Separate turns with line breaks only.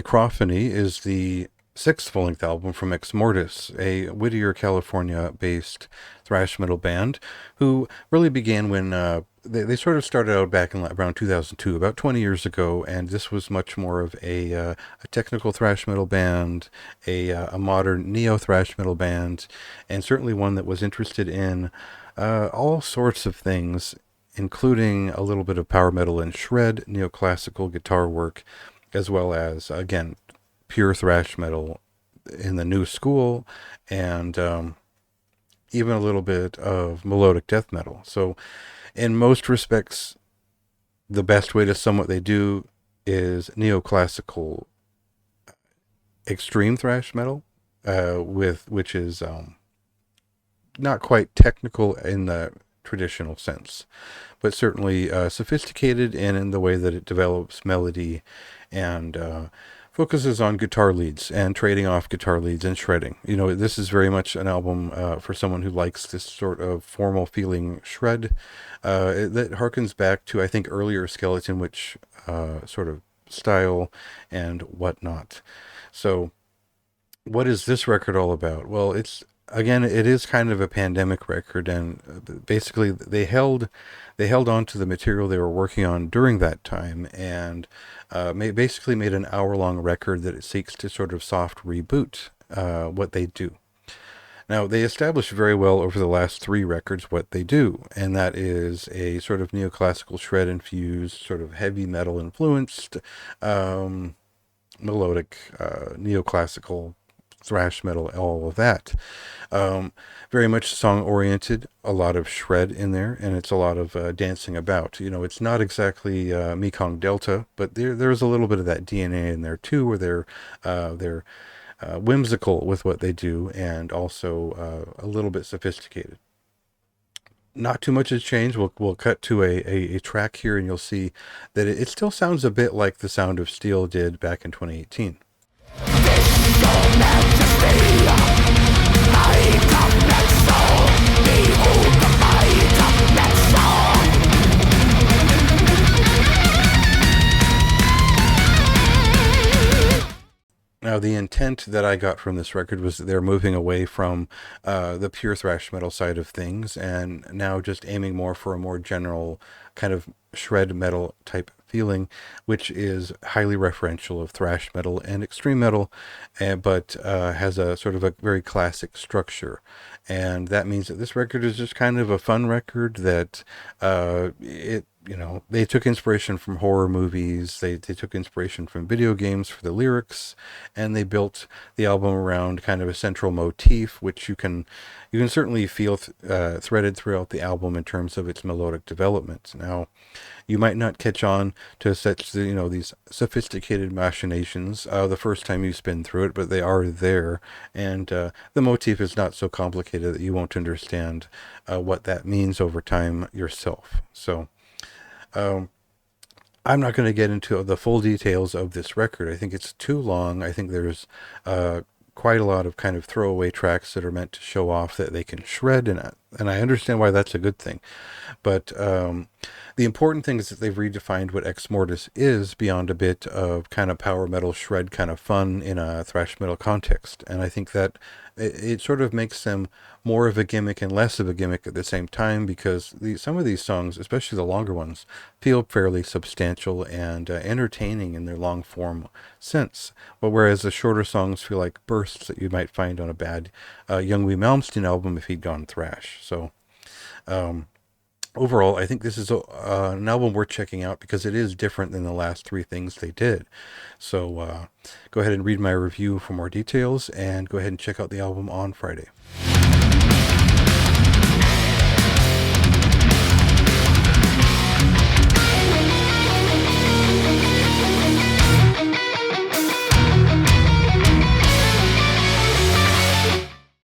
Necrophony is the sixth full-length album from Exmortus, a Whittier, California-based thrash metal band who really began when they sort of started out back in around 2002, about 20 years ago, and this was much more of a technical thrash metal band, a modern neo-thrash metal band, and certainly one that was interested in all sorts of things, including a little bit of power metal and shred, neoclassical guitar work, as well as, again, pure thrash metal in the new school, and even a little bit of melodic death metal. So in most respects, the best way to sum what they do is neoclassical extreme thrash metal, which is not quite technical in the traditional sense, but certainly sophisticated in the way that it develops melody and focuses on guitar leads and trading off guitar leads and shredding. This is very much an album for someone who likes this sort of formal feeling shred that harkens back to, I think, earlier Skeleton Witch sort of style and whatnot. So what is this record all about? Well, it is kind of a pandemic record, and basically they held on to the material they were working on during that time, and basically made an hour-long record that it seeks to sort of soft reboot what they do. Now, they established very well over the last three records what they do, and that is a sort of neoclassical shred-infused, sort of heavy metal-influenced, melodic, neoclassical thrash metal, all of that. Very much song-oriented, a lot of shred in there, and it's a lot of dancing about. It's not exactly Mekong Delta, but there's a little bit of that DNA in there too, where they're whimsical with what they do, and also a little bit sophisticated. Not too much has changed. We'll cut to a track here, and you'll see that it still sounds a bit like the Sound of Steel did back in 2018. Now, the intent that I got from this record was that they're moving away from the pure thrash metal side of things, and now just aiming more for a more general kind of shred metal type feeling, which is highly referential of thrash metal and extreme metal, but has a sort of a very classic structure. And that means that this record is just kind of a fun record that they took inspiration from horror movies, they took inspiration from video games for the lyrics, and they built the album around kind of a central motif, which you can certainly feel threaded throughout the album in terms of its melodic development. Now, you might not catch on to such these sophisticated machinations the first time you spin through it, but they are there, and the motif is not so complicated that you won't understand what that means over time yourself. So I'm not going to get into the full details of this record. I think it's too long. I think there's quite a lot of kind of throwaway tracks that are meant to show off that they can shred, and I understand why that's a good thing. But the important thing is that they've redefined what Exmortus is beyond a bit of kind of power metal shred kind of fun in a thrash metal context. And I think that it sort of makes them more of a gimmick and less of a gimmick at the same time, because some of these songs, especially the longer ones, feel fairly substantial and entertaining in their long form sense. But whereas the shorter songs feel like bursts that you might find on a bad Youngwy Malmsteen album if he'd gone thrash. So overall, I think this is an album worth checking out because it is different than the last three things they did. So go ahead and read my review for more details, and go ahead and check out the album on Friday.